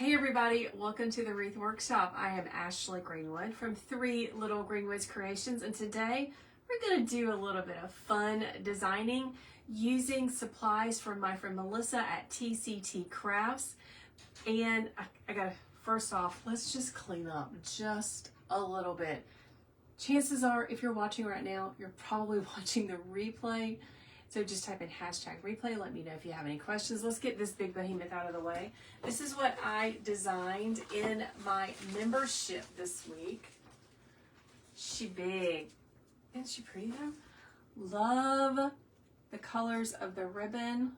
Hey everybody, welcome to the Wreath Workshop. I am Ashley Greenwood from Three Little Greenwoods Creations, and today we're going to do a little bit of fun designing using supplies from my friend Melissa at TCT Crafts. And I gotta, first off, let's just clean up just a little bit. Chances are, if you're watching right now, you're probably watching the replay. So just type in hashtag replay. Let me know if you have any questions. Let's get this big behemoth out of the way. This is what I designed in my membership this week. She big. Isn't she pretty though? Love the colors of the ribbon.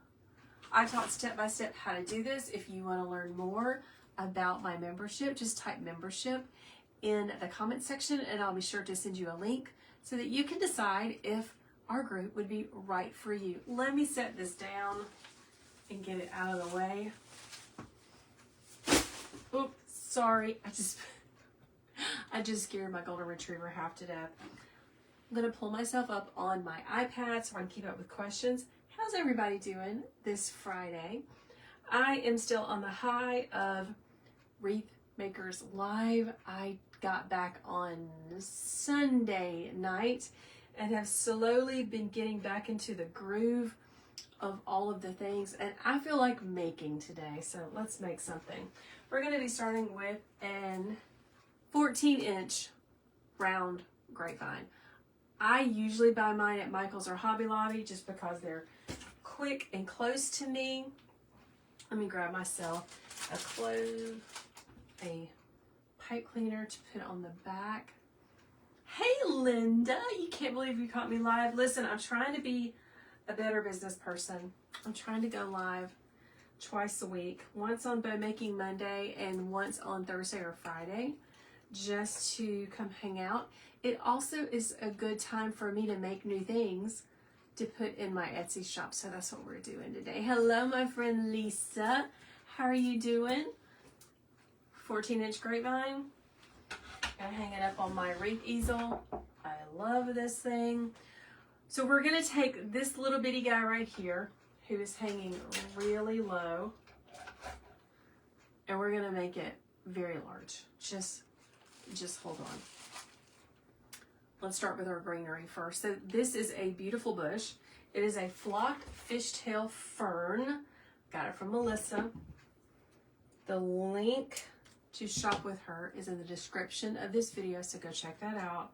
I taught step by step how to do this. If you want to learn more about my membership, just type membership in the comment section and I'll be sure to send you a link so that you can decide if our group would be right for you. Let me set this down and get it out of the way. Oops, sorry. I just scared my golden retriever half to death. I'm gonna pull myself up on my iPad so I can keep up with questions. How's everybody doing this Friday? I am still on the high of Wreath Makers Live. I got back on Sunday night and have slowly been getting back into the groove of all of the things, and I feel like making today, so let's make something. We're going to be starting with an 14-inch round grapevine. I usually buy mine at Michael's or Hobby Lobby just because they're quick and close to me. Let me grab myself a clove, a pipe cleaner to put on the back. Hey Linda, you can't believe you caught me live. Listen, I'm trying to be a better business person. I'm trying to go live twice a week, once on Bow Making Monday and once on Thursday or Friday, just to come hang out. It also is a good time for me to make new things to put in my Etsy shop, so that's what we're doing today. Hello, my friend Lisa. How are you doing? 14-inch grapevine. I hang it up on my wreath easel. I love this thing. So we're going to take this little bitty guy right here who is hanging really low, and we're going to make it very large. Just hold on. Let's start with our greenery first. So this is a beautiful bush. It is a flocked fishtail fern. Got it from Melissa. The link to shop with her is in the description of this video, so go check that out.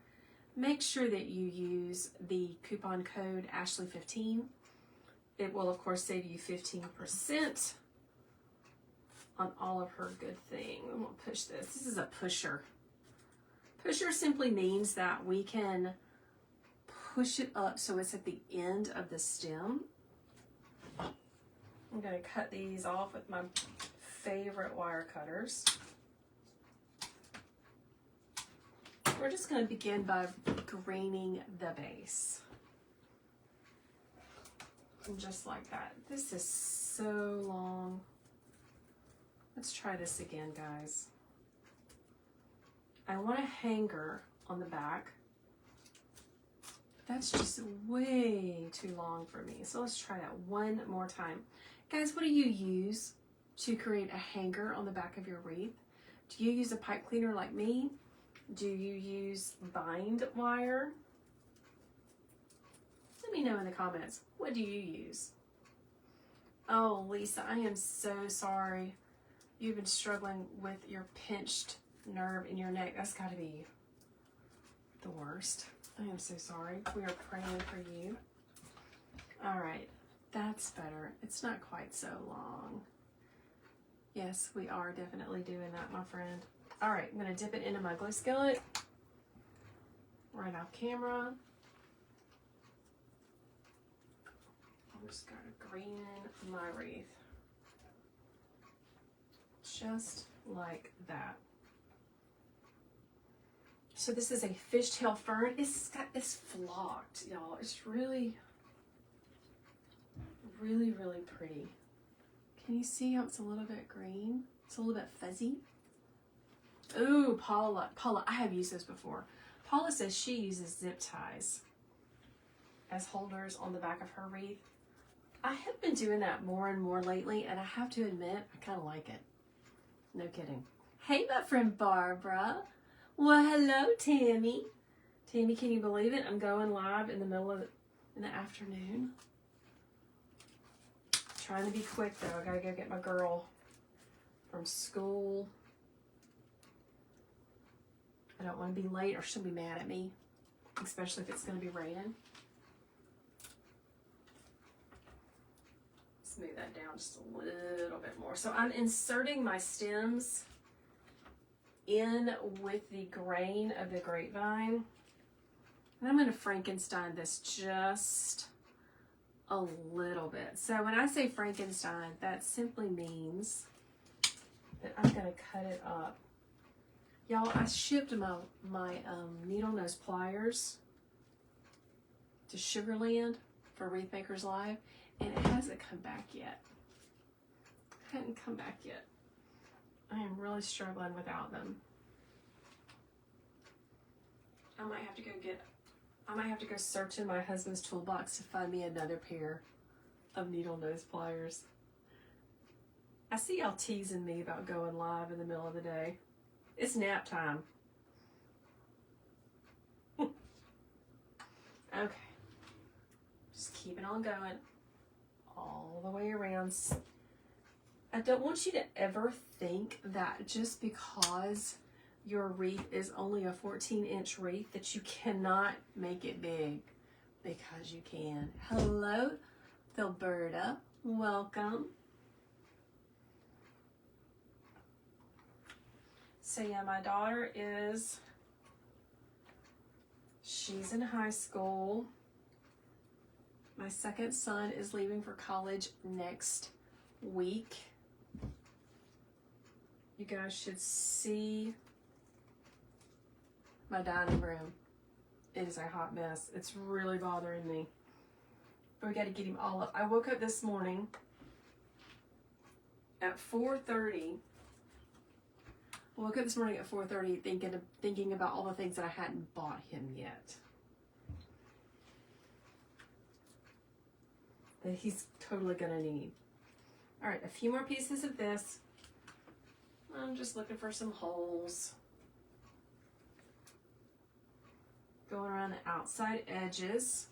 Make sure that you use the coupon code Ashley15. It will of course save you 15% on all of her good things. I'm gonna push this. This is a pusher. Pusher simply means that we can push it up so it's at the end of the stem. I'm gonna cut these off with my favorite wire cutters. We're just going to begin by graining the base. And just like that. This is so long. Let's try this again, guys. I want a hanger on the back. That's just way too long for me. So let's try that one more time. Guys, what do you use to create a hanger on the back of your wreath? Do you use a pipe cleaner like me? Do you use bind wire? Let me know in the comments. What do you use? Oh, Lisa, I am so sorry. You've been struggling with your pinched nerve in your neck. That's got to be the worst. I am so sorry. We are praying for you. All right, that's better. It's not quite so long. Yes, we are definitely doing that, my friend. All right, I'm gonna dip it into my glue skillet right off camera. I'm just gonna green my wreath. Just like that. So this is a fishtail fern. It's flocked, y'all. It's really, really, really pretty. Can you see how it's a little bit green? It's a little bit fuzzy. Ooh, Paula, I have used this before. Paula says she uses zip ties as holders on the back of her wreath. I have been doing that more and more lately, and I have to admit, I kind of like it. No kidding. Hey, my friend Barbara. Well, hello, Tammy. Tammy, can you believe it? I'm going live in the middle of in the afternoon. Trying to be quick though. I gotta go get my girl from school. I don't want to be late or she'll be mad at me, especially if it's going to be raining. Smooth that down just a little bit more. So I'm inserting my stems in with the grain of the grapevine. And I'm going to Frankenstein this just a little bit. So when I say Frankenstein, that simply means that I'm going to cut it up. Y'all, I shipped my needle nose pliers to Sugarland for Wreath Makers Live, and it hasn't come back yet. It hadn't come back yet. I am really struggling without them. I might have to go search in my husband's toolbox to find me another pair of needle nose pliers. I see y'all teasing me about going live in the middle of the day. It's nap time. Okay. Just keeping on going all the way around. I don't want you to ever think that just because your wreath is only a 14-inch wreath that you cannot make it big, because you can. Hello, Philberta. Welcome. So yeah, my daughter she's in high school. My second son is leaving for college next week. You guys should see my dining room. It is a hot mess. It's really bothering me. But we got to get him all up. I woke up this morning at 4:30. I woke up this morning at 4:30 thinking about all the things that I hadn't bought him yet. That he's totally gonna need. All right, a few more pieces of this. I'm just looking for some holes. Going around the outside edges.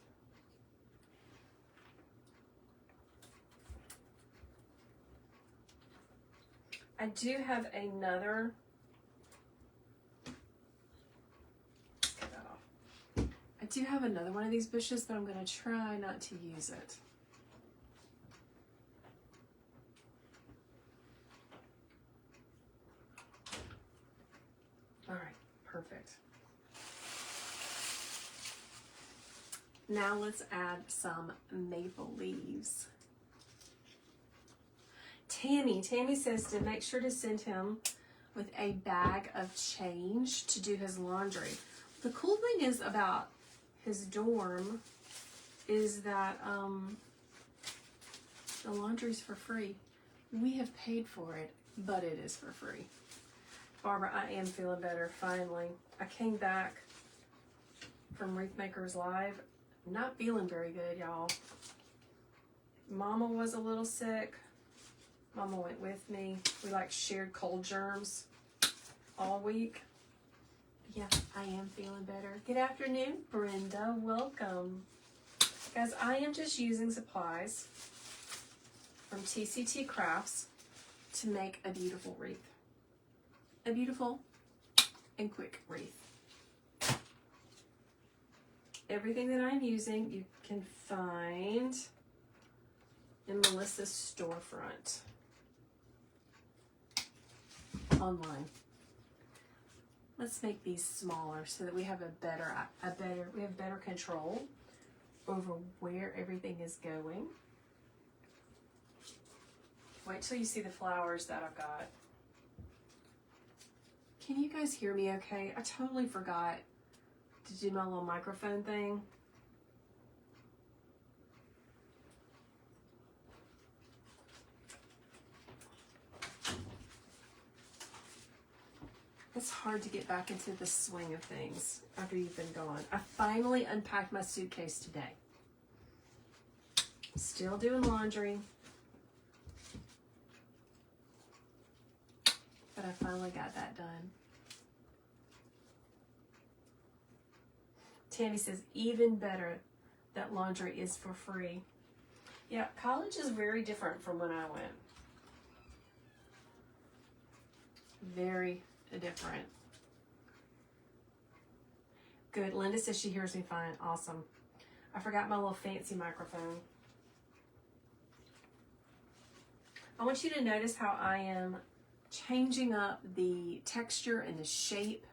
I do have another. I do have another one of these bushes, but I'm going to try not to use it. All right, perfect. Now let's add some maple leaves. Tammy says to make sure to send him with a bag of change to do his laundry. The cool thing is about his dorm is that the laundry's for free. We have paid for it, but it is for free. Barbara, I am feeling better, finally. I came back from Wreath Makers Live, not feeling very good, y'all. Mama was a little sick. Mama went with me. We like shared cold germs all week. Yeah, I am feeling better. Good afternoon, Brenda. Welcome. Guys, I am just using supplies from TCT Crafts to make a beautiful wreath. A beautiful and quick wreath. Everything that I'm using you can find in Melissa's storefront online. Let's make these smaller so that we have we have better control over where everything is going. Wait till you see the flowers that I've got. Can you guys hear me okay? I totally forgot to do my little microphone thing. It's hard to get back into the swing of things after you've been gone. I finally unpacked my suitcase today. Still doing laundry. but I finally got that done. Tammy says, even better that laundry is for free. Yeah, college is very different from when I went. Very different. Good. Linda says she hears me fine. Awesome. I forgot my little fancy microphone. I want you to notice how I am changing up the texture and the shape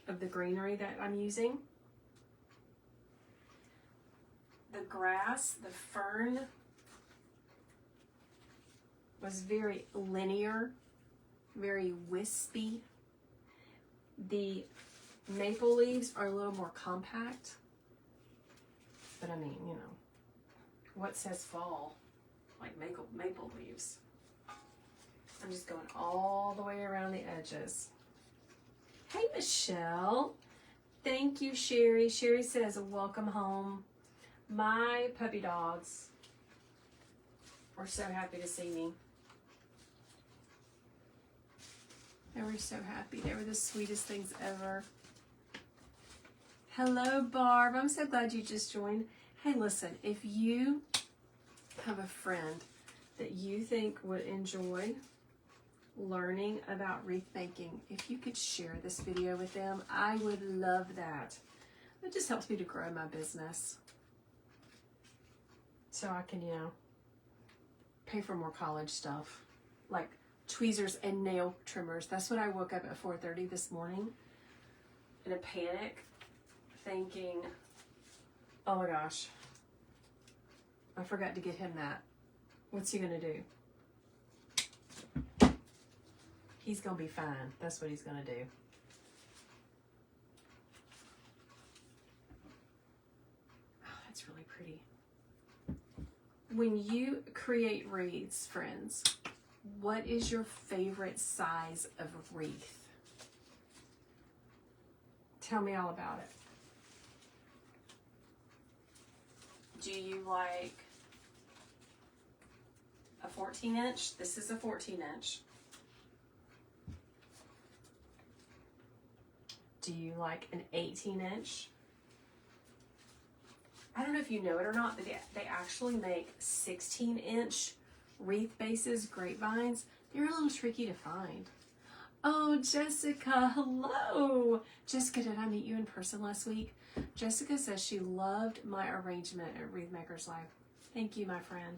of the greenery that I'm using. The grass, the fern, was very linear, very wispy. The maple leaves are a little more compact. But I mean, you know, what says fall? Like maple leaves. I'm just going all the way around the edges. Hey, Michelle. Thank you, Sherry. Sherry says, welcome home. My puppy dogs were so happy to see me. They were so happy. They were the sweetest things ever. Hello, Barb. I'm so glad you just joined. Hey, listen, if you have a friend that you think would enjoy learning about wreath making, if you could share this video with them, I would love that. It just helps me to grow my business. So I can, you know, pay for more college stuff, like tweezers and nail trimmers. That's what I woke up at 4:30 this morning in a panic, thinking, oh my gosh, I forgot to get him that. What's he gonna do? He's gonna be fine. That's what he's gonna do. Oh, that's really pretty. When you create wreaths, friends, what is your favorite size of wreath? Tell me all about it. Do you like a 14-inch? This is a 14-inch. Do you like an 18-inch? I don't know if you know it or not, but they actually make 16-inch wreath bases, grapevines. They're a little tricky to find. Oh, Jessica, hello. Jessica, did I meet you in person last week? Jessica says she loved my arrangement at Wreath Makers Live. Thank you, my friend.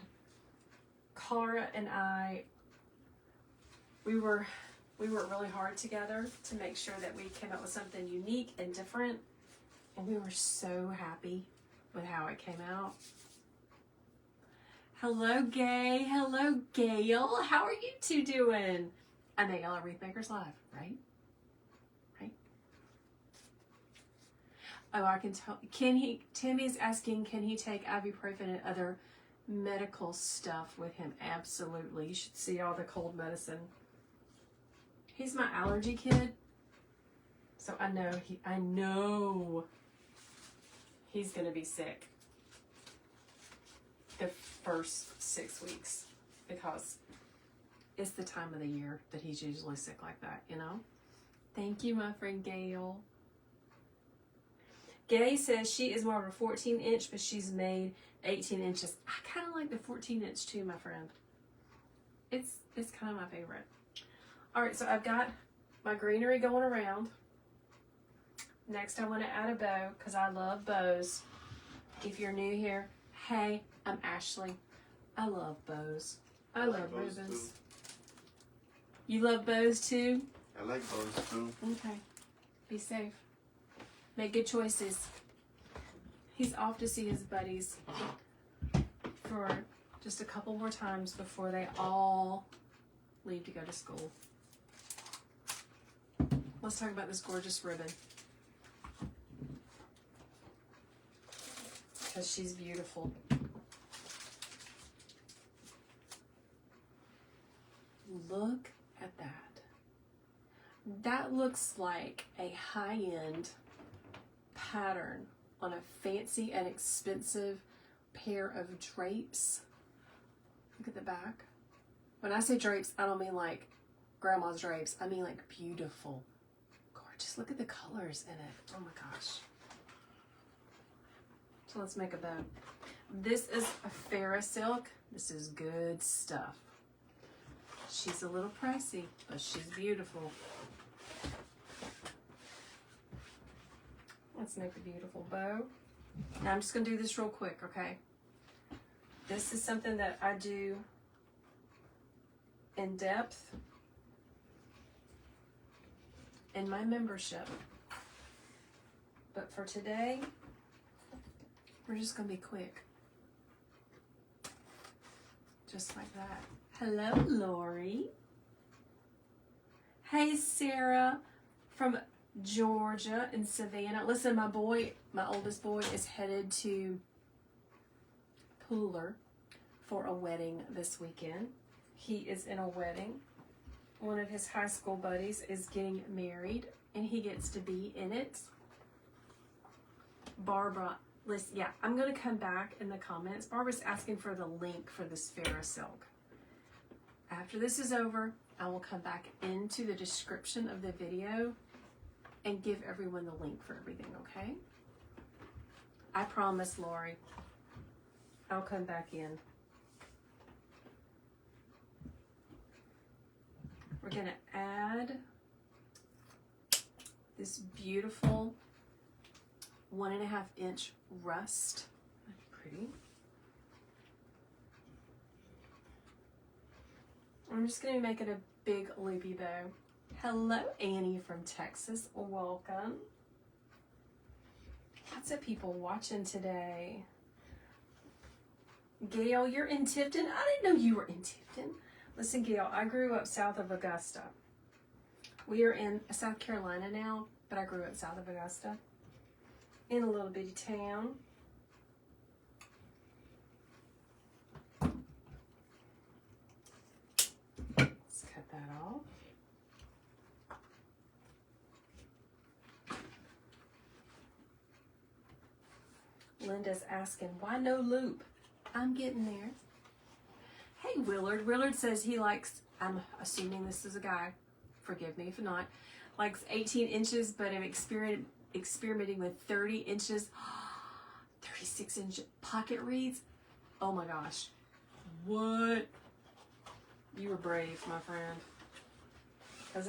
Cara and I, we worked really hard together to make sure that we came up with something unique and different. And we were so happy with how it came out. Hello, Gay. Hello, Gail. How are you two doing? I met y'all at Wreath Makers Live, right? Right? Oh, I can tell. Timmy's asking, can he take ibuprofen and other medical stuff with him? Absolutely. You should see all the cold medicine. He's my allergy kid. So I know he's going to be sick the first 6 weeks because it's the time of the year that he's usually sick like that, you know? Thank you, my friend Gail. Gay says she is more of a 14-inch, but she's made 18 inches. I kind of like the 14-inch too, my friend. It's kind of my favorite. All right, so I've got my greenery going around. Next, I want to add a bow because I love bows. If you're new here, hey, I'm Ashley. I love bows. I love ribbons. Too. You love bows too? I like bows too. Okay. Be safe. Make good choices. He's off to see his buddies for just a couple more times before they all leave to go to school. Let's talk about this gorgeous ribbon. Because she's beautiful. Look at that. That looks like a high-end pattern on a fancy and expensive pair of drapes. Look at the back. When I say drapes, I don't mean like grandma's drapes. I mean, like, beautiful. Gorgeous. Look at the colors in it. Oh my gosh. So let's make a bow. This is a Farrah silk. This is good stuff. She's a little pricey, but she's beautiful. Let's make a beautiful bow. Now I'm just going to do this real quick, okay? This is something that I do in depth in my membership. But for today, we're just going to be quick. Just like that. Hello, Lori. Hey, Sarah from Georgia and Savannah. Listen, my oldest boy is headed to Pooler for a wedding this weekend. He is in a wedding. One of his high school buddies is getting married and he gets to be in it. Barbara, listen, yeah, I'm going to come back in the comments. Barbara's asking for the link for this Farrah silk. After this is over, I will come back into the description of the video and give everyone the link for everything, okay? I promise, Lori. I'll come back in. We're going to add this beautiful 1.5 inch rust. That's pretty. I'm just going to make it a big loopy bow. Hello, Annie from Texas. Welcome. Lots of people watching today. Gail, you're in Tifton? I didn't know you were in Tifton. Listen, Gail, I grew up south of Augusta. We are in South Carolina now, but I grew up south of Augusta in a little bitty town. Let's cut that off. Linda's asking, why no loop? I'm getting there. Hey, Willard. Willard says he likes, I'm assuming this is a guy, forgive me if not, likes 18 inches, but I'm experimenting with 30 inches, 36 inch pocket reeds. Oh my gosh. What? You were brave, my friend. Because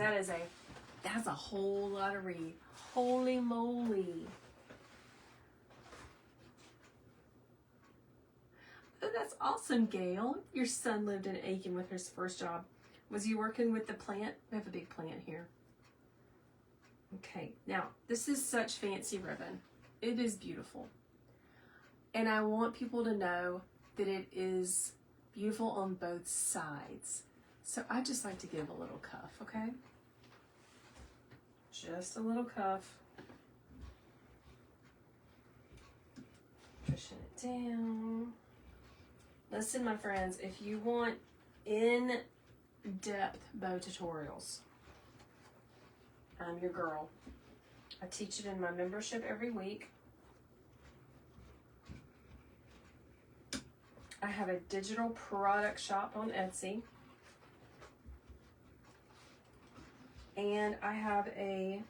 that's a whole lot of reed. Holy moly. Oh, that's awesome, Gail. Your son lived in Aiken with his first job. Was he working with the plant? We have a big plant here. Okay, now this is such fancy ribbon. It is beautiful. And I want people to know that it is beautiful on both sides. So I just like to give a little cuff, okay? Just a little cuff. Pushing it down. Listen, my friends, if you want in-depth bow tutorials, I'm your girl. I teach it in my membership every week. I have a digital product shop on Etsy. And I have a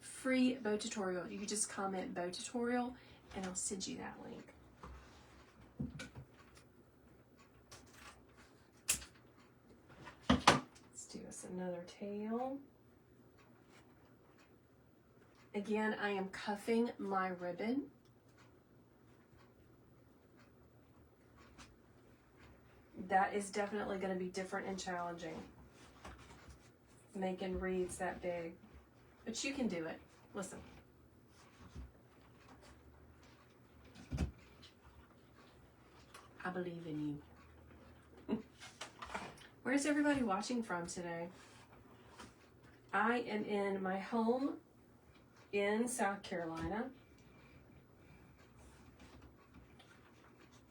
free bow tutorial. You can just comment bow tutorial and I'll send you that link. Let's do us another tail. Again, I am cuffing my ribbon. That is definitely going to be different and challenging, making reeds that big, but you can do it. Listen. I believe in you. Where's everybody watching from today? I am in my home in South Carolina.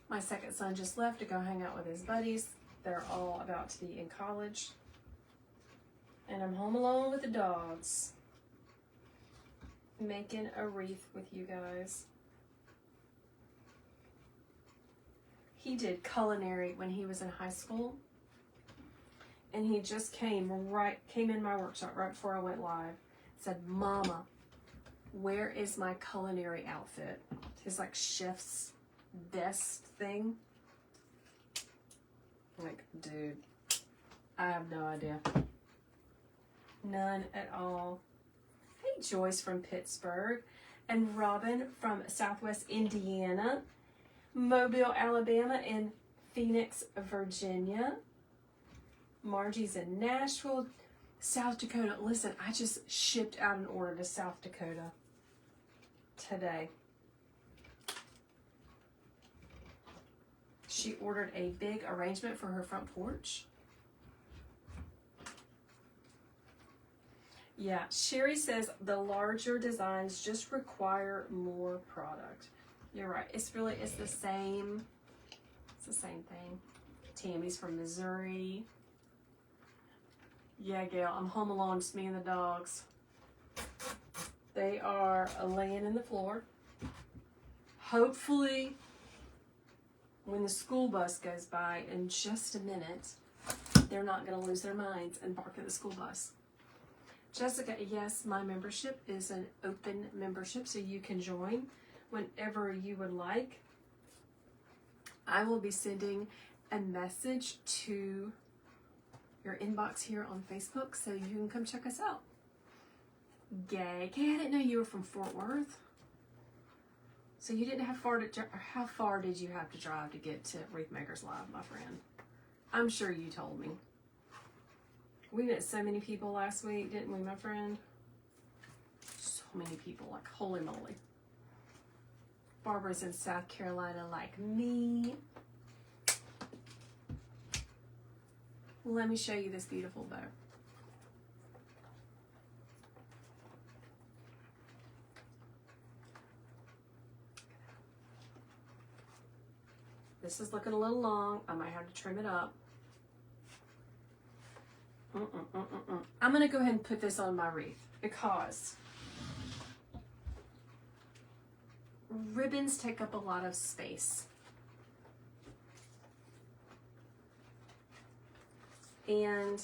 My second son just left to go hang out with his buddies. They're all about to be in college. And I'm home alone with the dogs, making a wreath with you guys. He did culinary when he was in high school. And he just came in my workshop right before I went live. Said, Mama, where is my culinary outfit? His like chef's vest thing. I'm like, dude, I have no idea. None at all. Hey, Joyce from Pittsburgh. And Robin from Southwest Indiana. Mobile, Alabama, and Phoenix, Virginia. Margie's in Nashville, South Dakota. Listen, I just shipped out an order to South Dakota today. She ordered a big arrangement for her front porch. Yeah, Sherry says the larger designs just require more product. You're right. It's the same. It's the same thing. Tammy's from Missouri. Yeah, Gail, I'm home alone, just me and the dogs. They are laying in the floor. Hopefully, when the school bus goes by in just a minute, they're not going to lose their minds and bark at the school bus. Jessica, yes, my membership is an open membership, so you can join whenever you would like. I will be sending a message to your inbox here on Facebook, so you can come check us out. Gay. Kay, I didn't know you were from Fort Worth. So you didn't have how far did you have to drive to get to Wreath Makers Live, my friend? I'm sure you told me. We met so many people last week, didn't we, my friend? So many people, like holy moly. Barbara's in South Carolina like me. Let me show you this beautiful bow. This is looking a little long. I might have to trim it up. I'm going to go ahead and put this on my wreath because ribbons take up a lot of space. And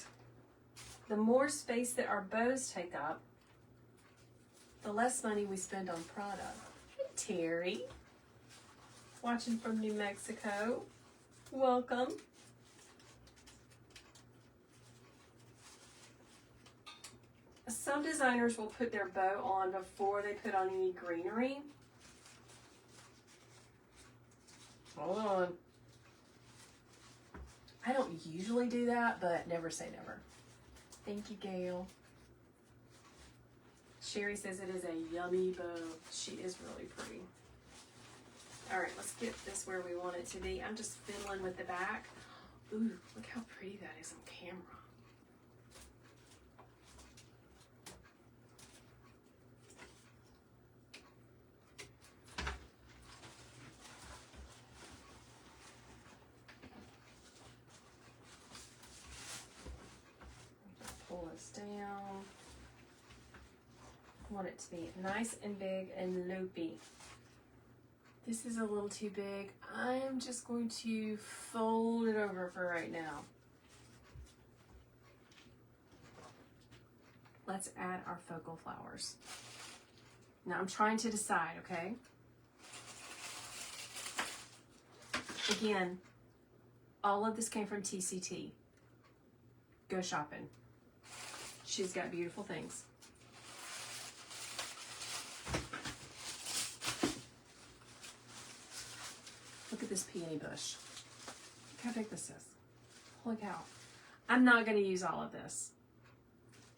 the more space that our bows take up, the less money we spend on product. Hey, Terry. Watching from New Mexico. Welcome. Some designers will put their bow on before they put on any greenery. Hold on. I don't usually do that, but never say never. Thank you, Gail. Sherry says it is a yummy bow. She is really pretty. All right, let's get this where we want it to be. I'm just fiddling with the back. Ooh, look how pretty that is on camera. Pull this down. I want it to be nice and big and loopy. This is a little too big. I'm just going to fold it over for right now. Let's add our focal flowers. Now I'm trying to decide, okay? Again, all of this came from TCT. Go shopping. She's got beautiful things. Look at this peony bush. Look how big this is. Holy cow. I'm not going to use all of this,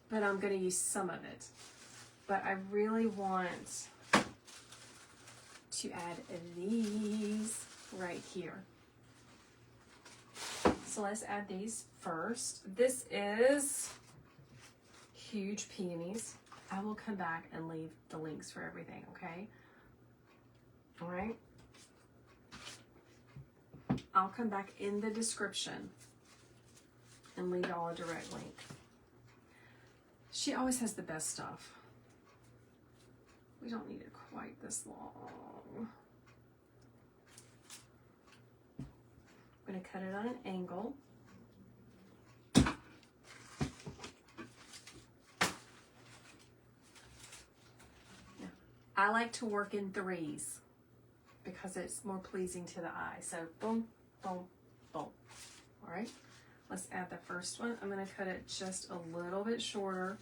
but I'm going to use some of it. But I really want to add these right here. So let's add these first. This is huge peonies. I will come back and leave the links for everything, okay? All right. I'll come back in the description and leave y'all a direct link. She always has the best stuff. We don't need it quite this long. I'm going to cut it on an angle. I like to work in threes because it's more pleasing to the eye. So boom, boom, boom. All right, let's add the first one. I'm going to cut it just a little bit shorter.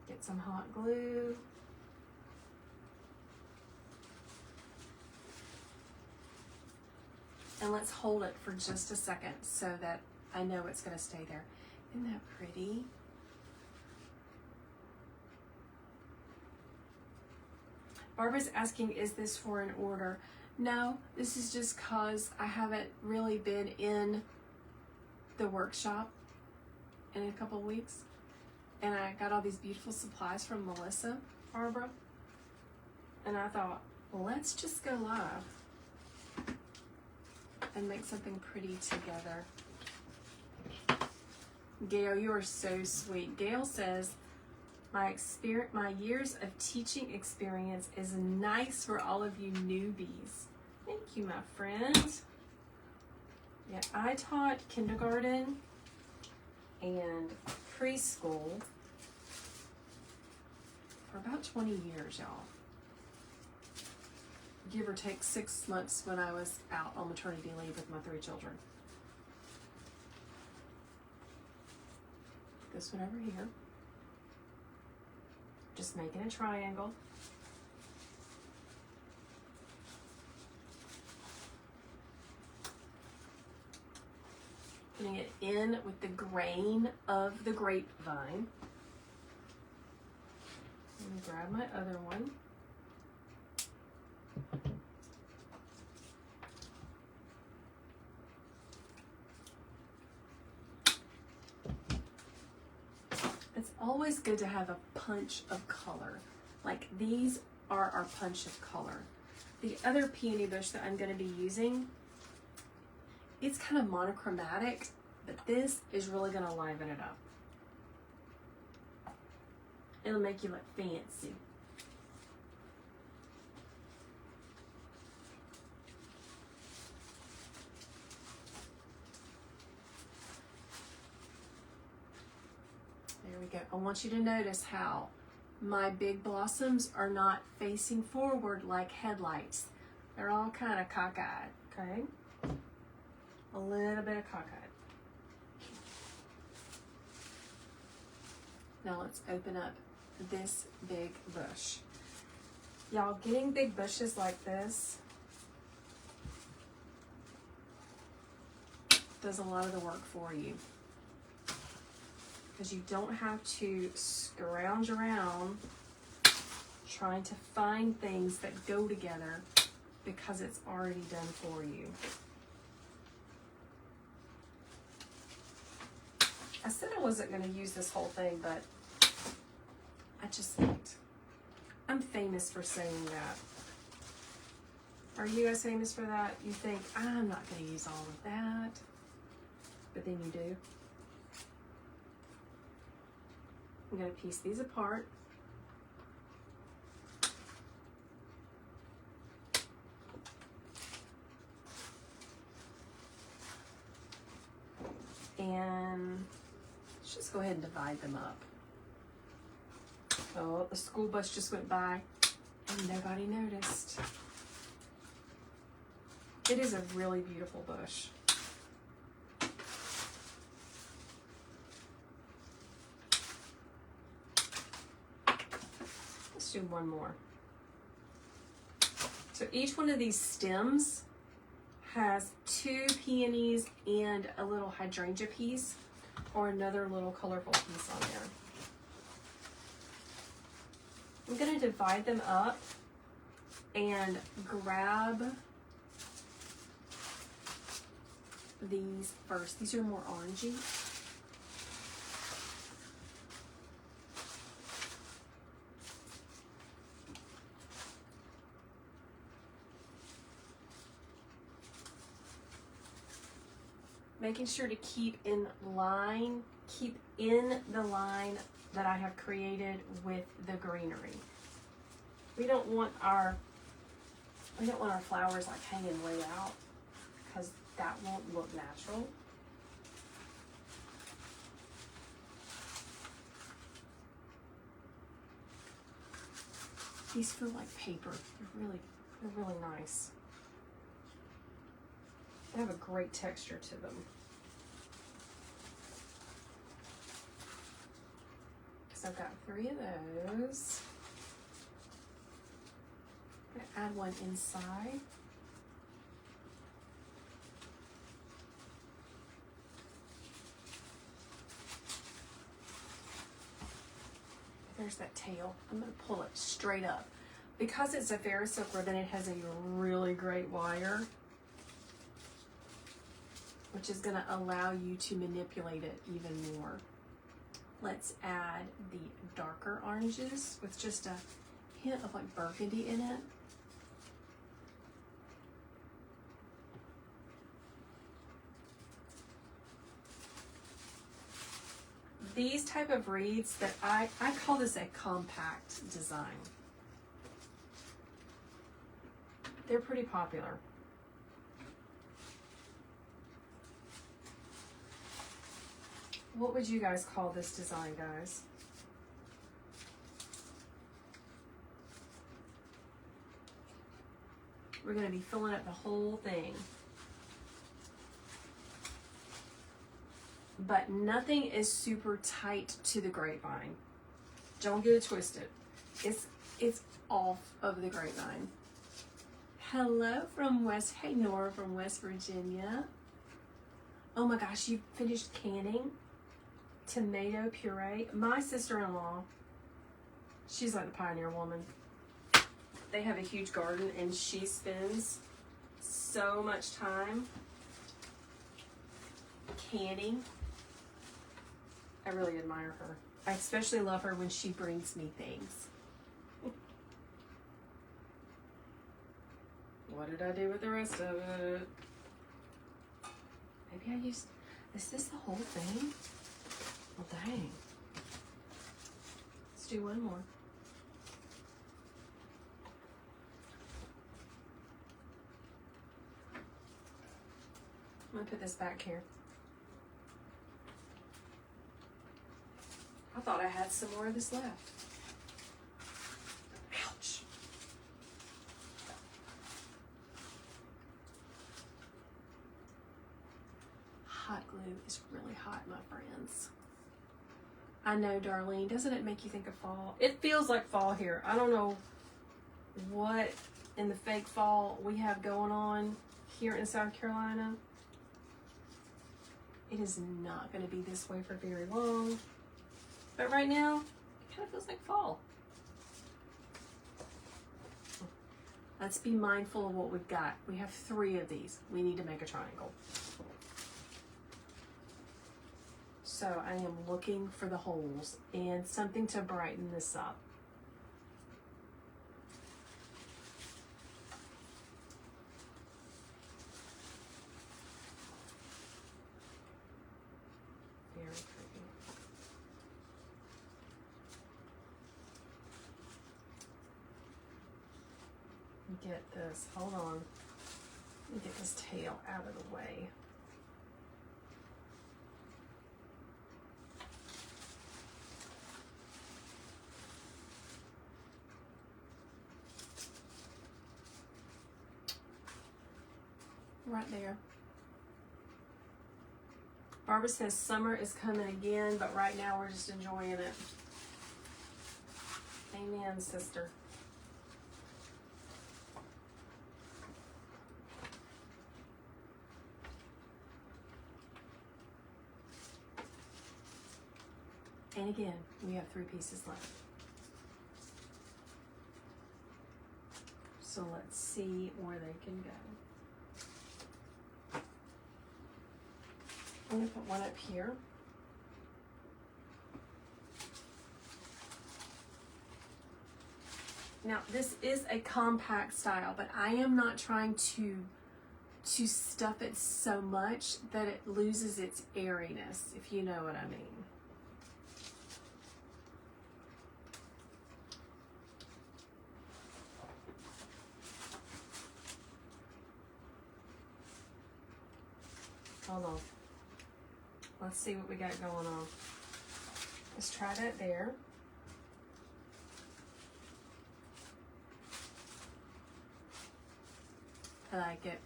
Get some hot glue. And let's hold it for just a second so that I know it's going to stay there. Isn't that pretty? Barbara's asking, is this for an order? No, this is just because I haven't really been in the workshop in a couple of weeks. And I got all these beautiful supplies from Melissa, Barbara. And I thought, well, let's just go live and make something pretty together. Gail, you are so sweet. Gail says, my years of teaching experience is nice for all of you newbies. Thank you, my friend. Yeah, I taught kindergarten and preschool for about 20 years, y'all. Give or take 6 months when I was out on maternity leave with my 3 children. This one over here. Just making a triangle. Putting it in with the grain of the grapevine. Let me grab my other one. It's always good to have a punch of color. Like these are our punch of color. The other peony bush that I'm going to be using, it's kind of monochromatic, but this is really going to liven it up. It'll make you look fancy. There we go. I want you to notice how my big blossoms are not facing forward like headlights. They're all kind of cockeyed, okay? A little bit of cockeyed. Now let's open up this big bush. Y'all, getting big bushes like this does a lot of the work for you, because you don't have to scrounge around trying to find things that go together because it's already done for you. I said I wasn't going to use this whole thing, but I just might. I'm famous for saying that. Are you guys famous for that? You think, I'm not going to use all of that, but then you do. I'm going to piece these apart. And let's just go ahead and divide them up. Oh, the school bus just went by and nobody noticed. It is a really beautiful bush. Let's do one more. So each one of these stems has 2 peonies and a little hydrangea piece or another little colorful piece on there. I'm going to divide them up and grab these first. These are more orangey. Making sure to keep in the line that I have created with the greenery. We don't want our flowers like hanging way out because that won't look natural. These feel like paper. They're really nice. They have a great texture to them. So I've got 3 of those. I'm gonna add one inside. There's that tail. I'm going to pull it straight up. Because it's a Fairy Silk ribbon, it has a really great wire, which is going to allow you to manipulate it even more. Let's add the darker oranges with just a hint of like burgundy in it. These type of wreaths that I call this a compact design. They're pretty popular. What would you guys call this design, guys? We're going to be filling up the whole thing. But nothing is super tight to the grapevine. Don't get it twisted. It's off of the grapevine. Hello from hey Nora from West Virginia. Oh my gosh, you finished canning tomato puree. My sister-in-law, she's like the pioneer woman. They have a huge garden and she spends so much time canning. I really admire her. I especially love her when she brings me things. What did I do with the rest of it? Maybe I used, is this the whole thing? Well, dang. Let's do one more. I'm gonna put this back here. I thought I had some more of this left. Ouch. Hot glue is really hot, my friends. I know, Darlene. Doesn't it make you think of fall? It feels like fall here. I don't know what in the fake fall we have going on here in South Carolina. It is not going to be this way for very long. But right now, it kind of feels like fall. Let's be mindful of what we've got. We have 3 of these. We need to make a triangle. So I am looking for the holes and something to brighten this up. Very pretty. Get this, hold on. Let me get this tail out of the way. Right there. Barbara says summer is coming again, but right now we're just enjoying it. Amen, sister. And again, we have 3 pieces left. So let's see where they can go. I'm going to put one up here. Now, this is a compact style, but I am not trying to stuff it so much that it loses its airiness, if you know what I mean. Hold on. Let's see what we got going on. Let's try that there. I like it.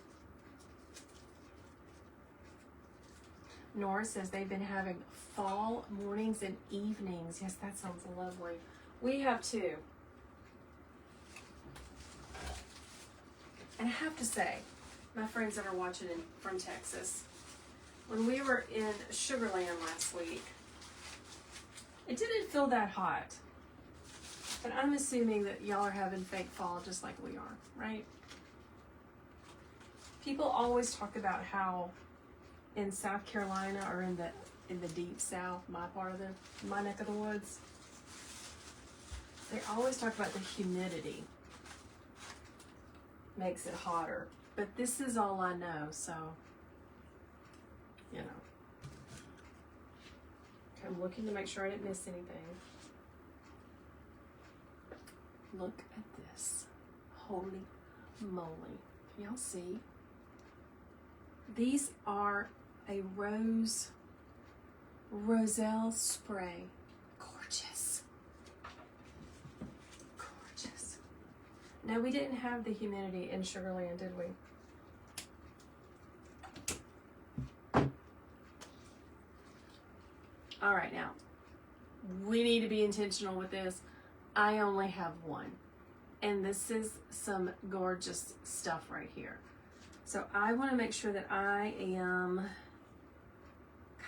Nora says they've been having fall mornings and evenings. Yes, that sounds lovely. We have too. And I have to say, my friends that are watching from Texas, when we were in Sugarland last week, it didn't feel that hot. But I'm assuming that y'all are having fake fall just like we are, right? People always talk about how in South Carolina or in the deep south, my neck of the woods, they always talk about the humidity makes it hotter. But this is all I know, so you know. Okay, I'm looking to make sure I didn't miss anything. Look at this. Holy moly. Can y'all see? These are a Roselle spray. Gorgeous. Gorgeous. Now, we didn't have the humidity in Sugarland, did we? All right, now, we need to be intentional with this. I only have one, and this is some gorgeous stuff right here. So I want to make sure that I am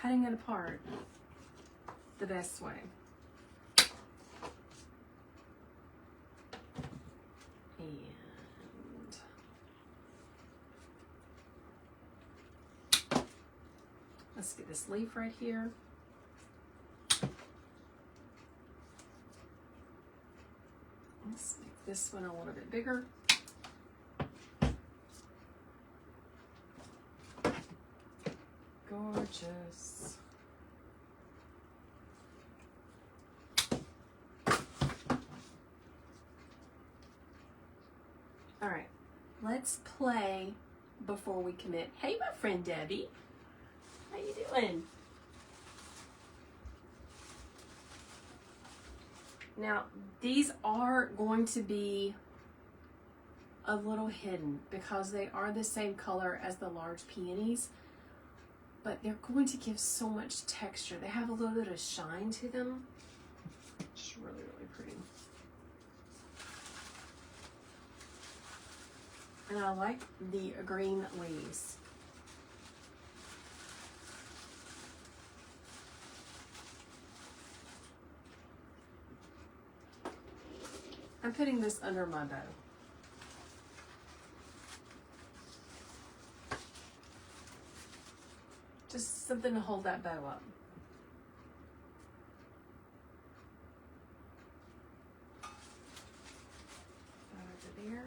cutting it apart the best way. And let's get this leaf right here. Let's make this one a little bit bigger. Gorgeous. All right, let's play before we commit. Hey, my friend Debbie, how you doing? Now, these are going to be a little hidden because they are the same color as the large peonies, but they're going to give so much texture. They have a little bit of shine to them. It's really, really pretty. And I like the green leaves. I'm putting this under my bow. Just something to hold that bow up. Over there.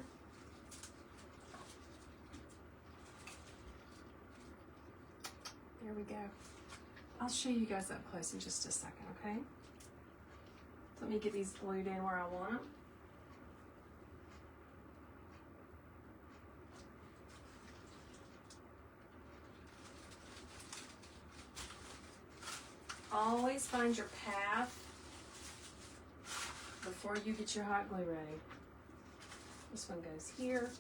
There we go. I'll show you guys up close in just a second, okay? So let me get these glued in where I want them. Always find your path before you get your hot glue ready. This one goes here.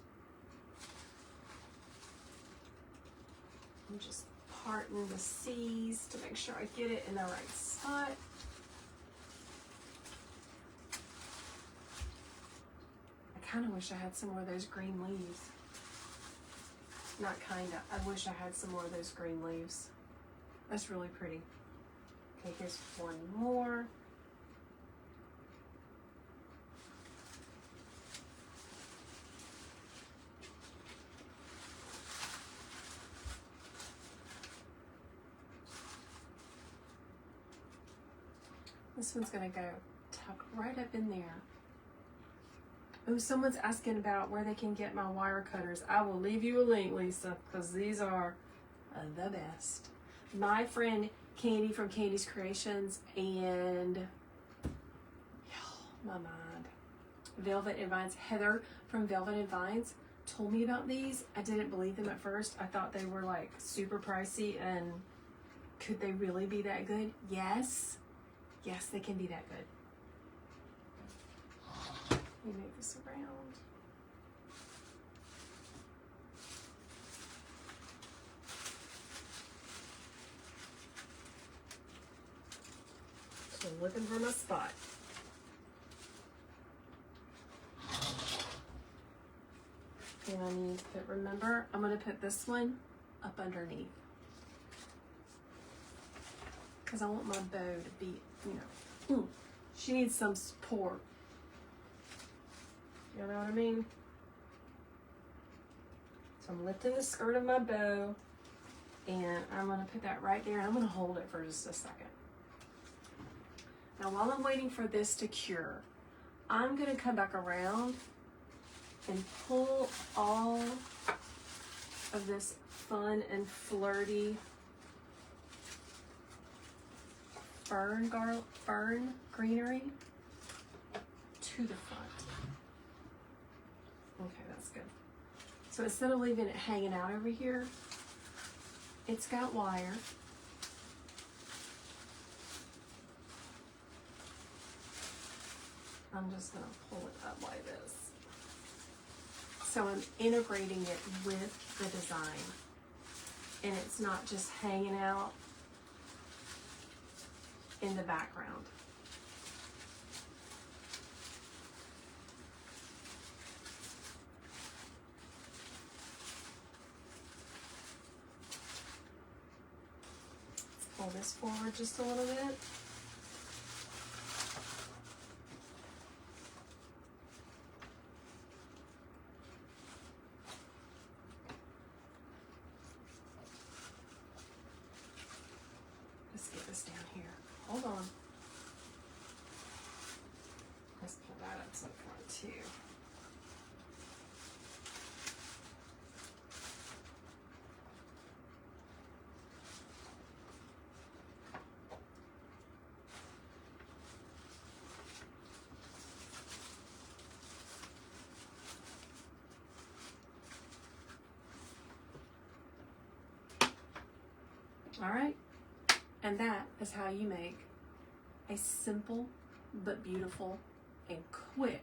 I'm just parting the C's to make sure I get it in the right spot. I kind of wish I had some more of those green leaves. Not kind of. I wish I had some more of those green leaves. That's really pretty. Okay, here's one more. This one's gonna go tuck right up in there. Oh, someone's asking about where they can get my wire cutters. I will leave you a link, Lisa, because these are the best. My friend Candy from Candy's Creations and my mind, Velvet and Vines. Heather from Velvet and Vines told me about these. I didn't believe them at first. I thought they were like super pricey, and could they really be that good? Yes. Yes, they can be that good. Let me move this around. looking for my spot. And I need to put, remember, I'm going to put this one up underneath. Because I want my bow to be, you know, she needs some support. You know what I mean? So I'm lifting the skirt of my bow, and I'm going to put that right there, and I'm going to hold it for just a second. Now while I'm waiting for this to cure, I'm going to come back around and pull all of this fun and flirty fern greenery to the front. Okay, that's good. So instead of leaving it hanging out over here, it's got wire. I'm just going to pull it up like this. So I'm integrating it with the design. And it's not just hanging out in the background. Let's pull this forward just a little bit. Let's get this down here. Hold on. Let's pull that up to the front too. All right. And that is how you make a simple but beautiful and quick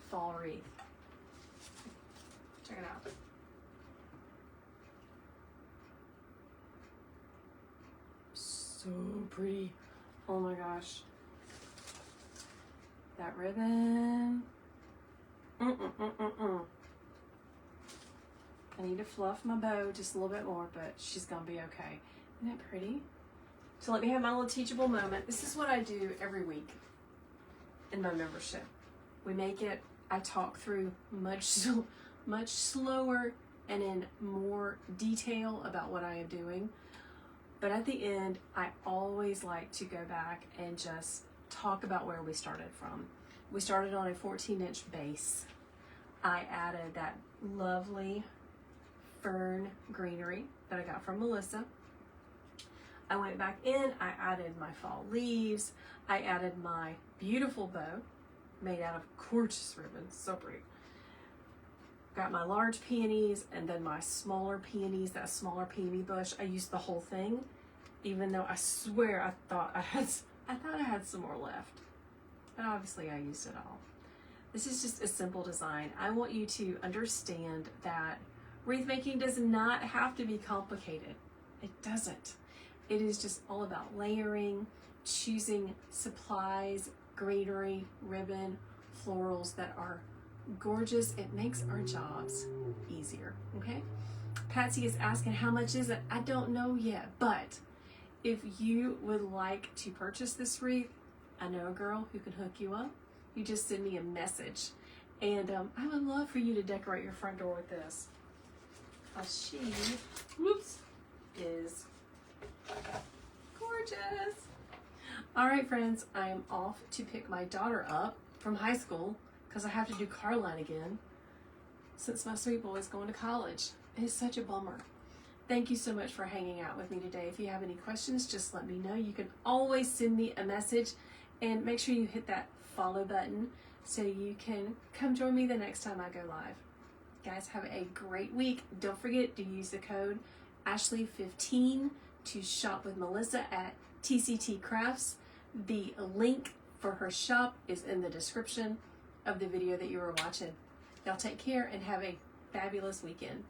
fall wreath. Check it out. So pretty. Oh my gosh. That ribbon. I need to fluff my bow just a little bit more, but she's gonna be okay. Isn't that pretty? So let me have my little teachable moment. This is what I do every week in my membership. We make it, I talk through much slower and in more detail about what I am doing. But at the end, I always like to go back and just talk about where we started from. We started on a 14-inch base. I added that lovely fern greenery that I got from Melissa. I went back in, I added my fall leaves, I added my beautiful bow made out of gorgeous ribbon, so pretty. Got my large peonies and then my smaller peonies, that smaller peony bush. I used the whole thing, even though I swear I thought I had some more left. But obviously I used it all. This is just a simple design. I want you to understand that wreath making does not have to be complicated. It doesn't. It is just all about layering, choosing supplies, greenery, ribbon, florals that are gorgeous. It makes our jobs easier, okay? Patsy is asking, how much is it? I don't know yet, but if you would like to purchase this wreath, I know a girl who can hook you up. You just send me a message, and I would love for you to decorate your front door with this. She, whoops, is gorgeous. All right, friends, I am off to pick my daughter up from high school because I have to do car line again since my sweet boy is going to college. It is such a bummer. Thank you so much for hanging out with me today. If you have any questions, just let me know. You can always send me a message, and make sure you hit that follow button so you can come join me the next time I go live. Guys, have a great week. Don't forget to use the code Ashley15 to shop with Melissa at TCT Crafts. The link for her shop is in the description of the video that you were watching. Y'all take care and have a fabulous weekend.